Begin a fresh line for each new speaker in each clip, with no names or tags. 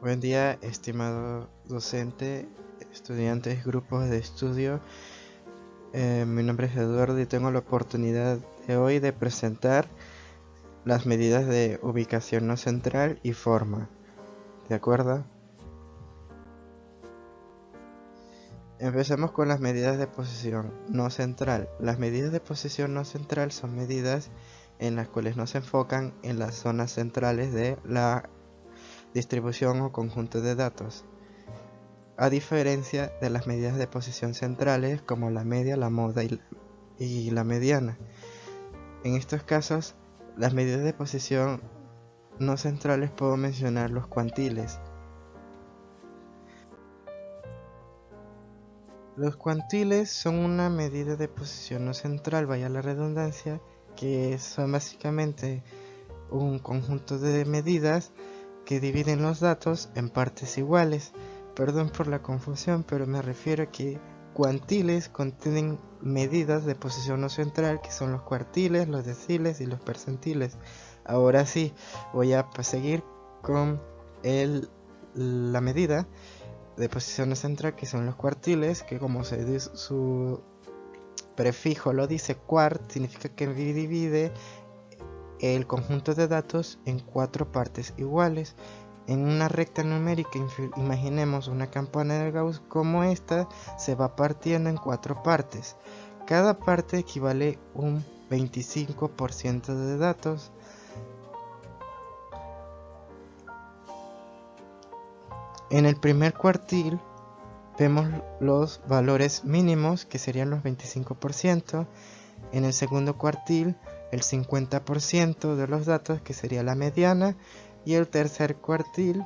Buen día, estimado docente, estudiantes, grupos de estudio. Mi nombre es Eduardo y tengo la oportunidad de hoy de presentar las medidas de ubicación no central y forma. ¿De acuerdo? Empecemos con las medidas de posición no central. Las medidas de posición no central son medidas en las cuales no se enfocan en las zonas centrales de la distribución o conjunto de datos, a diferencia de las medidas de posición centrales como la media, la moda y la mediana. En estos casos, las medidas de posición no centrales puedo mencionar los cuantiles. Los cuantiles son una medida de posición no central, vaya la redundancia, que son básicamente un conjunto de medidas que dividen los datos en partes iguales. Perdón por la confusión, pero me refiero a que cuantiles contienen medidas de posición no central, que son los cuartiles, los deciles y los percentiles. Ahora sí, voy a seguir con la medida de posición no central, que son los cuartiles, que como su prefijo lo dice, quart, significa que divide el conjunto de datos en 4 partes iguales. En una recta numérica, imaginemos una campana de Gauss como esta, se va partiendo en 4 partes. Cada parte equivale a un 25% de datos. En el primer cuartil vemos los valores mínimos, que serían los 25%. En el segundo cuartil, el 50% de los datos, que sería la mediana. Y el tercer cuartil,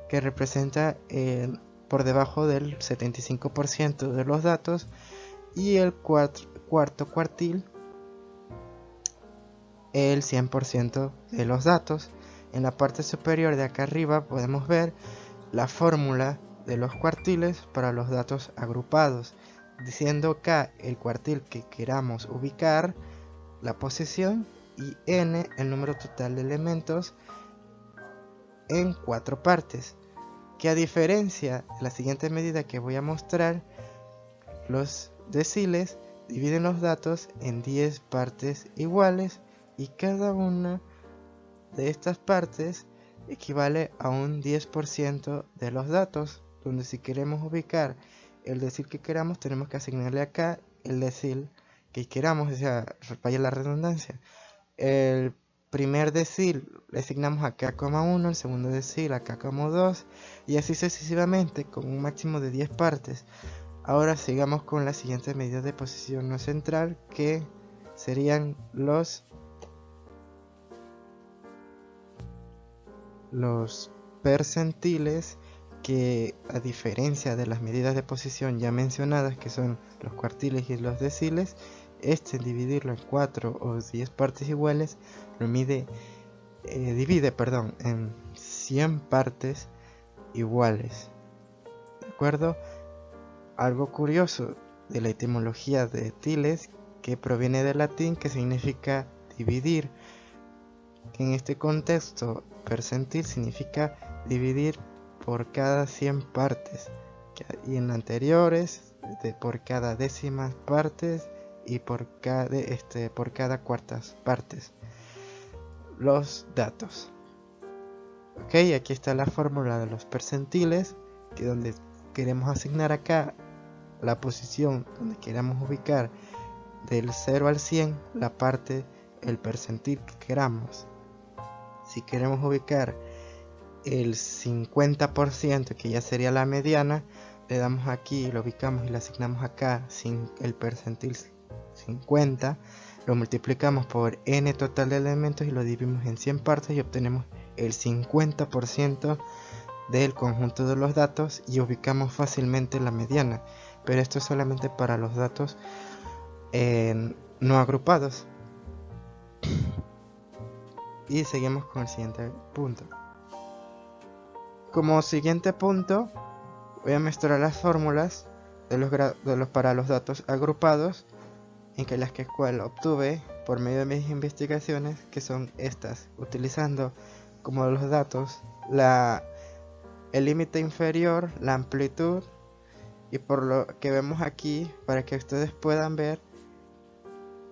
que representa por debajo del 75% de los datos. Y el cuarto cuartil, el 100% de los datos. En la parte superior de acá arriba podemos ver la fórmula de los cuartiles para los datos agrupados, diciendo acá el cuartil que queramos ubicar, la posición, y n el número total de elementos en 4 partes, que a diferencia de la siguiente medida que voy a mostrar, los deciles dividen los datos en 10 partes iguales y cada una de estas partes equivale a un 10% de los datos, donde si queremos ubicar el decil que queramos tenemos que asignarle acá el decil que queramos, o sea, vaya la redundancia. El primer decil le asignamos a k,1, el segundo decil a k,2 y así sucesivamente con un máximo de 10 partes. Ahora sigamos con las siguientes medidas de posición no central, que serían los percentiles, que a diferencia de las medidas de posición ya mencionadas, que son los cuartiles y los deciles, dividirlo en 4 o 10 partes iguales lo divide en 100 partes iguales. ¿De acuerdo? Algo curioso de la etimología de tiles, que proviene del latín, que significa dividir, que en este contexto percentil significa dividir por cada 100 partes, y en anteriores por cada décimas partes y por cada cuartas partes los datos. Ok, aquí está la fórmula de los percentiles, que donde queremos asignar acá la posición donde queramos ubicar del 0 al 100 la parte, el percentil que queramos. Si queremos ubicar el 50%, que ya sería la mediana, le damos aquí, lo ubicamos y le asignamos acá sin el percentil 50, lo multiplicamos por n total de elementos y lo dividimos en 100 partes y obtenemos el 50% del conjunto de los datos y ubicamos fácilmente la mediana, pero esto es solamente para los datos no agrupados. Y seguimos con el siguiente punto. Como siguiente punto voy a mostrar las fórmulas para los datos agrupados, en que las cual obtuve por medio de mis investigaciones, que son estas, utilizando como los datos el límite inferior, la amplitud, y por lo que vemos aquí, para que ustedes puedan ver,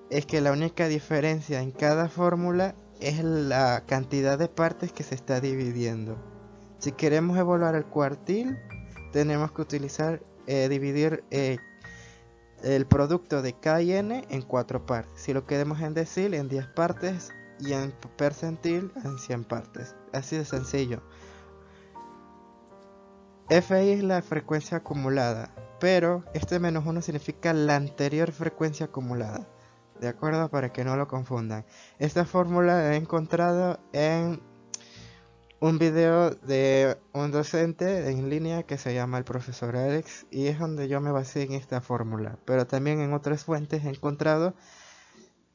es que la única diferencia en cada fórmula es la cantidad de partes que se está dividiendo. Si queremos evaluar el cuartil, tenemos que dividir el producto de K y N en 4 partes. Si lo queremos en decil, en 10 partes, y en percentil, en 100 partes. Así de sencillo. Fi es la frecuencia acumulada, pero este menos 1 significa la anterior frecuencia acumulada. ¿De acuerdo? Para que no lo confundan. Esta fórmula la he encontrado en un video de un docente en línea que se llama el profesor Alex, y es donde yo me basé en esta fórmula. Pero también en otras fuentes he encontrado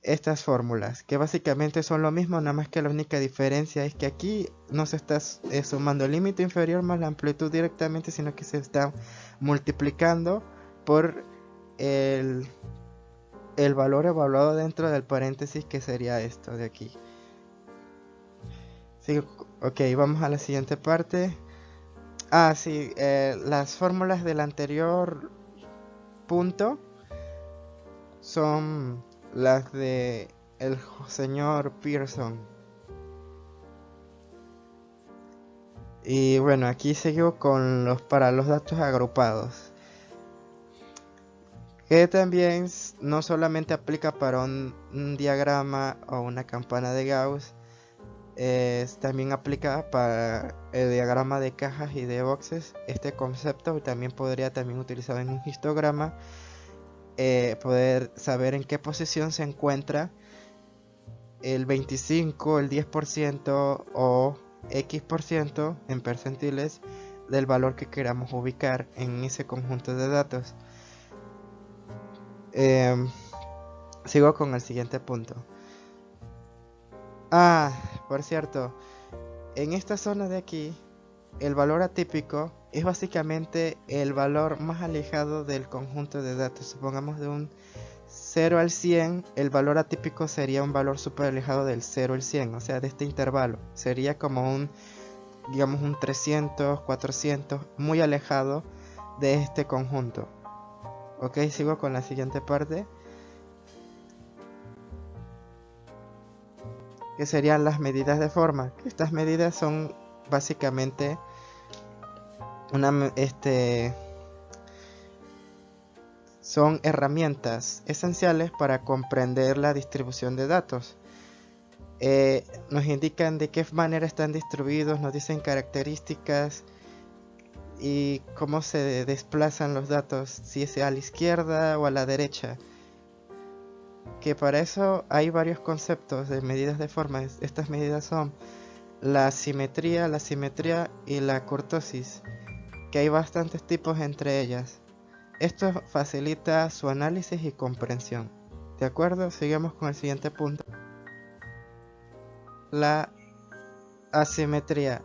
estas fórmulas, que básicamente son lo mismo, nada más que la única diferencia es que aquí no se está sumando el límite inferior más la amplitud directamente, sino que se está multiplicando por el valor evaluado dentro del paréntesis, que sería esto de aquí. Sí, ok, vamos a la siguiente parte. Sí, las fórmulas del anterior punto son las de el señor Pearson. Y bueno, aquí sigo con para los datos agrupados, que también no solamente aplica para un diagrama o una campana de Gauss, también aplica para el diagrama de cajas y de boxes. Este concepto también podría utilizado en un histograma, poder saber en qué posición se encuentra el 25, el 10% o X% en percentiles del valor que queramos ubicar en ese conjunto de datos. Sigo con el siguiente punto. Por cierto, en esta zona de aquí, el valor atípico es básicamente el valor más alejado del conjunto de datos. Supongamos de un 0 al 100, el valor atípico sería un valor súper alejado del 0 al 100, o sea, de este intervalo. Sería como digamos un 300, 400, muy alejado de este conjunto. Ok, sigo con la siguiente parte, que serían las medidas de forma. Estas medidas son básicamente son herramientas esenciales para comprender la distribución de datos. Nos indican de qué manera están distribuidos, nos dicen características y cómo se desplazan los datos, si es a la izquierda o a la derecha. Que para eso hay varios conceptos de medidas de forma. Estas medidas son la simetría y la kurtosis, que hay bastantes tipos entre ellas. Esto facilita su análisis y comprensión. ¿De acuerdo? Sigamos con el siguiente punto. La asimetría.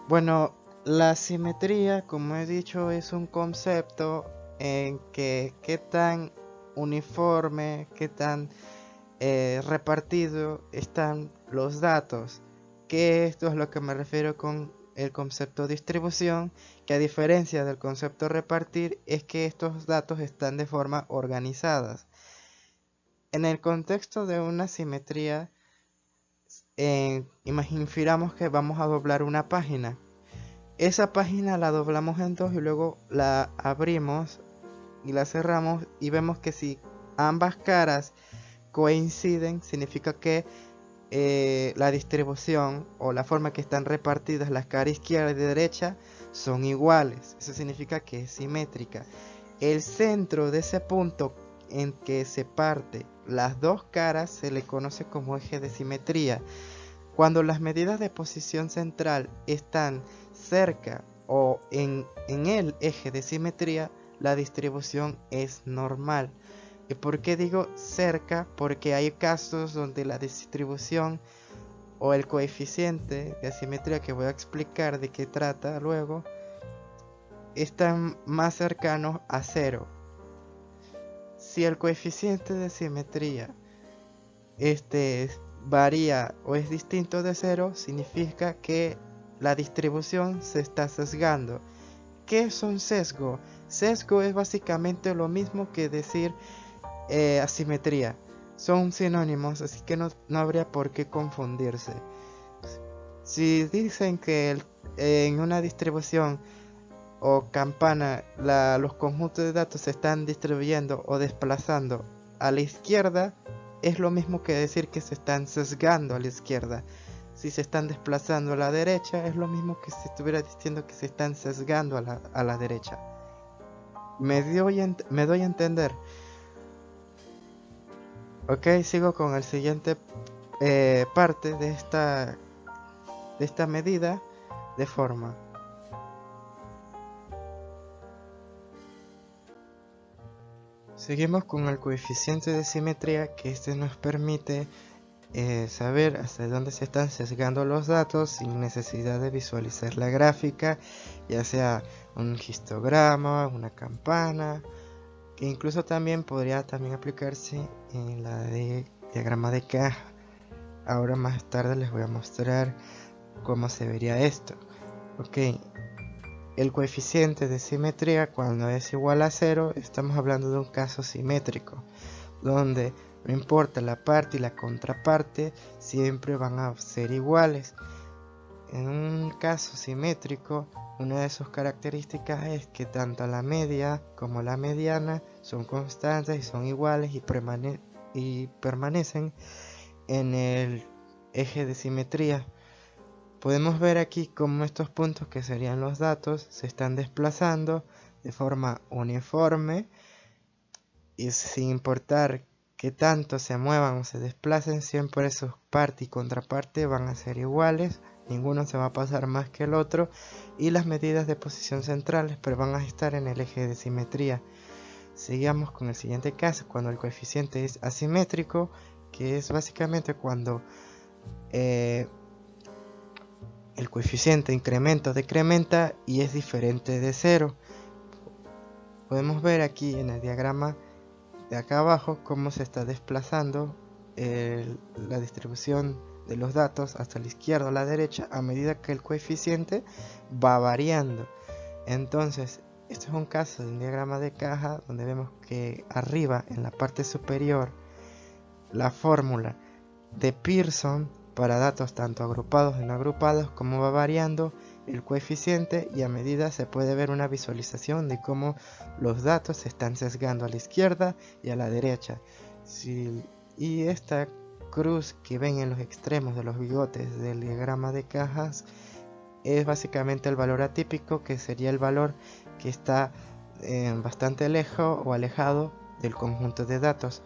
Bueno, la asimetría, como he dicho, es un concepto en que qué tan uniforme, qué tan repartido están los datos. Que esto es lo que me refiero con el concepto distribución, que a diferencia del concepto repartir, es que estos datos están de forma organizadas. En el contexto de una simetría, imaginamos que vamos a doblar una página. Esa página la doblamos en dos y luego la abrimos y la cerramos, y vemos que si ambas caras coinciden, significa que la distribución o la forma que están repartidas las caras izquierda y derecha son iguales. Eso significa que es simétrica. El centro de ese punto en que se parte las dos caras se le conoce como eje de simetría. Cuando las medidas de posición central están cerca o en el eje de simetría, la distribución es normal. ¿Y por qué digo cerca? Porque hay casos donde la distribución o el coeficiente de asimetría, que voy a explicar de qué trata luego, están más cercanos a 0. Si el coeficiente de simetría varía o es distinto de 0, significa que la distribución se está sesgando. ¿Qué es un sesgo? Sesgo es básicamente lo mismo que decir asimetría. Son sinónimos, así que no habría por qué confundirse. Si dicen que en una distribución o campana los conjuntos de datos se están distribuyendo o desplazando a la izquierda, es lo mismo que decir que se están sesgando a la izquierda. Si se están desplazando a la derecha, es lo mismo que si estuviera diciendo que se están sesgando a la derecha. Me doy a entender. Ok, sigo con el siguiente parte de esta medida de forma. Seguimos con el coeficiente de simetría, que este nos permite saber hasta dónde se están sesgando los datos sin necesidad de visualizar la gráfica, ya sea un histograma, una campana, que incluso también podría aplicarse en la de diagrama de caja. Ahora más tarde les voy a mostrar cómo se vería esto. Ok, el coeficiente de simetría, cuando es igual a 0, estamos hablando de un caso simétrico, donde no importa la parte y la contraparte, siempre van a ser iguales. En un caso simétrico, una de sus características es que tanto la media como la mediana son constantes y son iguales y permanecen en el eje de simetría. Podemos ver aquí cómo estos puntos, que serían los datos, se están desplazando de forma uniforme y sin importar que tanto se muevan o se desplacen, siempre sus parte y contraparte van a ser iguales, ninguno se va a pasar más que el otro, y las medidas de posición centrales pero van a estar en el eje de simetría. Sigamos con el siguiente caso, cuando el coeficiente es asimétrico, que es básicamente cuando el coeficiente incrementa o decrementa y es diferente de 0. Podemos ver aquí en el diagrama de acá abajo cómo se está desplazando la distribución de los datos hasta la izquierda o la derecha a medida que el coeficiente va variando. Entonces, este es un caso de un diagrama de caja donde vemos que arriba en la parte superior la fórmula de Pearson para datos tanto agrupados y no agrupados, cómo va variando el coeficiente, y a medida se puede ver una visualización de cómo los datos se están sesgando a la izquierda y a la derecha. Y esta cruz que ven en los extremos de los bigotes del diagrama de cajas es básicamente el valor atípico, que sería el valor que está bastante lejos o alejado del conjunto de datos.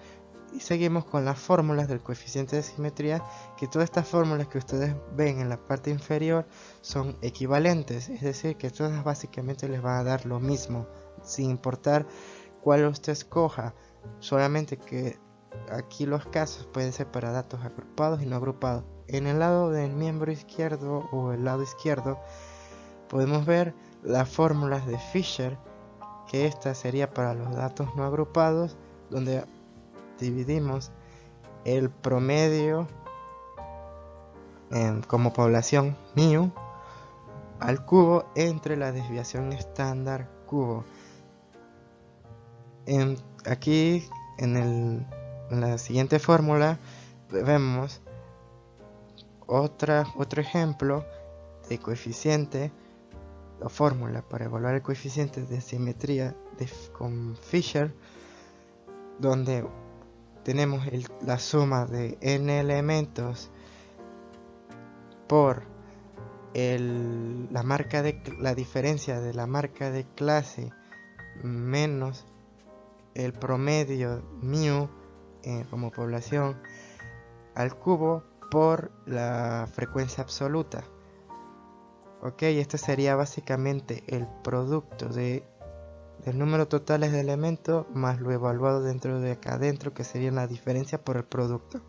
Y seguimos con las fórmulas del coeficiente de simetría, que todas estas fórmulas que ustedes ven en la parte inferior son equivalentes, es decir, que todas básicamente les van a dar lo mismo, sin importar cuál usted escoja, solamente que aquí los casos pueden ser para datos agrupados y no agrupados. En el lado del miembro izquierdo o el lado izquierdo podemos ver las fórmulas de Fisher, que esta sería para los datos no agrupados, donde dividimos el promedio como población μ al cubo entre la desviación estándar cubo. Aquí en la siguiente fórmula vemos otro ejemplo de coeficiente o fórmula para evaluar el coeficiente de simetría con Fisher, donde tenemos la suma de n elementos por la diferencia de la marca de clase menos el promedio μ como población al cubo por la frecuencia absoluta. Ok, esto sería básicamente el producto del número total de elementos más lo evaluado dentro de acá adentro, que sería la diferencia por el producto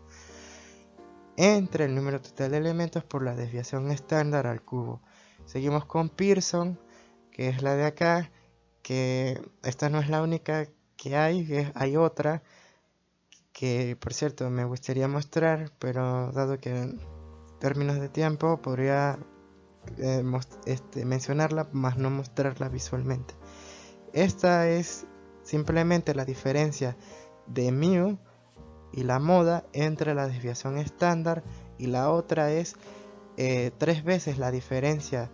entre el número total de elementos por la desviación estándar al cubo. Seguimos con Pearson, que es la de acá, que esta no es la única que hay otra que, por cierto, me gustaría mostrar, pero dado que en términos de tiempo podría mencionarla más no mostrarla visualmente. Esta es simplemente la diferencia de mu y la moda entre la desviación estándar, y la otra es 3 veces la diferencia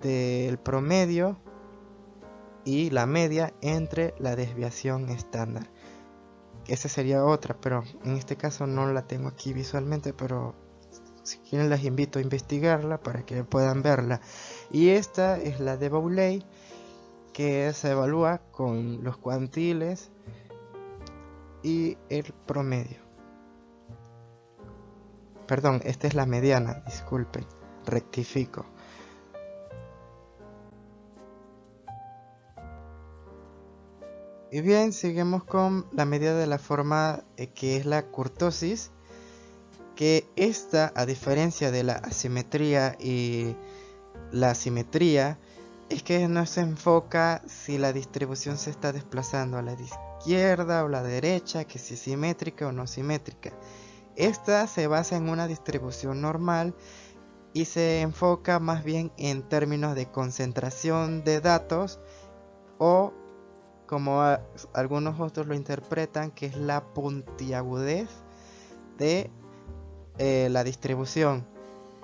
del promedio y la media entre la desviación estándar. Esa sería otra, pero en este caso no la tengo aquí visualmente, pero si quieren les invito a investigarla para que puedan verla. Y esta es la de Bouley, que se evalúa con los cuantiles y el promedio. Perdón, esta es la mediana, disculpen, rectifico. Y bien, seguimos con la medida de la forma que es la kurtosis, que esta, a diferencia de la asimetría y la simetría, es que no se enfoca si la distribución se está desplazando a la izquierda o la derecha, que si es simétrica o no simétrica. Esta se basa en una distribución normal y se enfoca más bien en términos de concentración de datos, o como algunos otros lo interpretan, que es la puntiagudez de la distribución.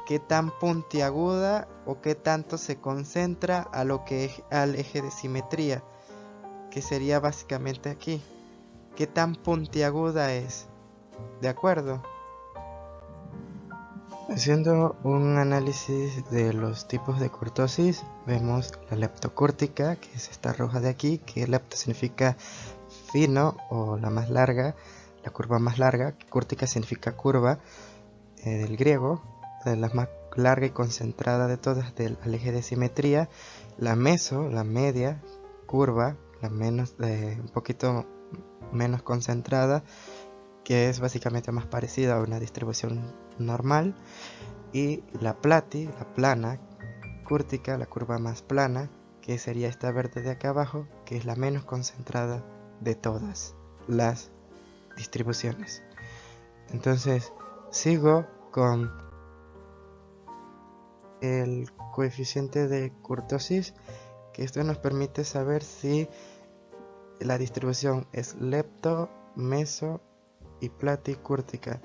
Qué tan puntiaguda o qué tanto se concentra a lo que es al eje de simetría, que sería básicamente aquí. Qué tan puntiaguda es. ¿De acuerdo? Haciendo un análisis de los tipos de kurtosis, vemos la leptocúrtica, que es esta roja de aquí, que lepto significa fino o la más larga, la curva más larga. Cúrtica significa curva, del griego, de la más larga y concentrada de todas, del eje de simetría. La meso, la media curva, la menos, un poquito menos concentrada, que es básicamente más parecida a una distribución normal. Y la plati, la plana cúrtica, la curva más plana, que sería esta verde de acá abajo, que es la menos concentrada de todas las distribuciones. Entonces sigo con el coeficiente de kurtosis, que esto nos permite saber si la distribución es lepto, meso y platicúrtica.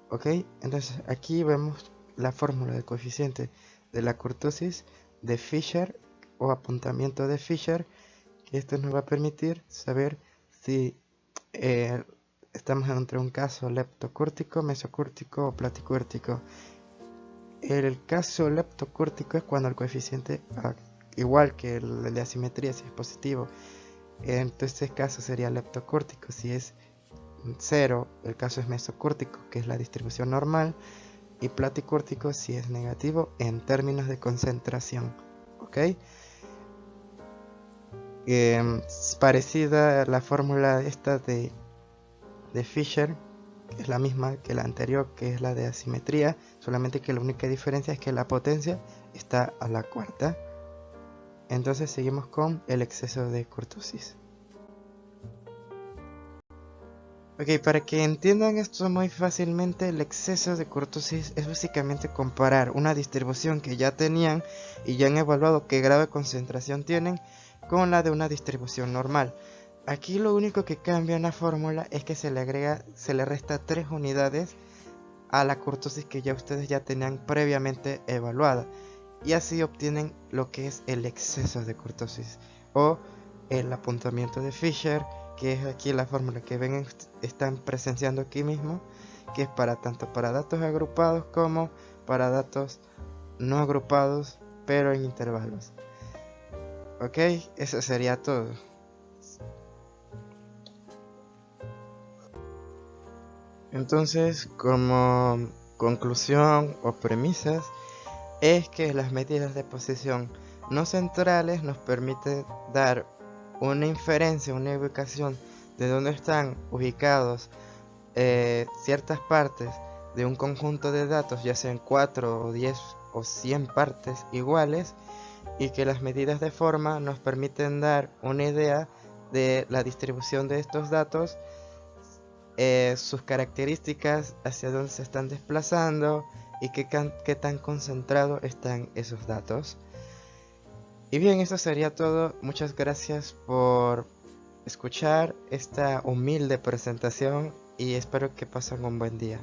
Ok, entonces aquí vemos la fórmula del coeficiente de la kurtosis de Fisher o apuntamiento de Fisher, que esto nos va a permitir saber si estamos entre un caso leptocúrtico, mesocúrtico o platicúrtico. El caso leptocúrtico es cuando el coeficiente, igual que el de asimetría, si es positivo, en este caso sería leptocúrtico. Si es 0, el caso es mesocúrtico, que es la distribución normal, y platicúrtico si es negativo en términos de concentración. ¿Ok? Parecida a la fórmula esta de Fisher, que es la misma que la anterior, que es la de asimetría, solamente que la única diferencia es que la potencia está a la cuarta. Entonces seguimos con el exceso de kurtosis. Ok, para que entiendan esto muy fácilmente, el exceso de kurtosis es básicamente comparar una distribución que ya tenían y ya han evaluado qué grado de concentración tienen con la de una distribución normal. Aquí lo único que cambia en la fórmula es que se le resta 3 unidades a la kurtosis que ya ustedes ya tenían previamente evaluada, y así obtienen lo que es el exceso de kurtosis o el apuntamiento de Fisher, que es aquí la fórmula que ven, están presenciando aquí mismo, que es para tanto para datos agrupados como para datos no agrupados, pero en intervalos. Ok, eso sería todo. Entonces, como conclusión o premisas, es que las medidas de posición no centrales nos permiten dar una inferencia, una ubicación de dónde están ubicados ciertas partes de un conjunto de datos, ya sean 4 o 10 o 100 partes iguales, y que las medidas de forma nos permiten dar una idea de la distribución de estos datos, sus características, hacia dónde se están desplazando, y qué tan concentrado están esos datos. Y bien, eso sería todo. Muchas gracias por escuchar esta humilde presentación y espero que pasen un buen día.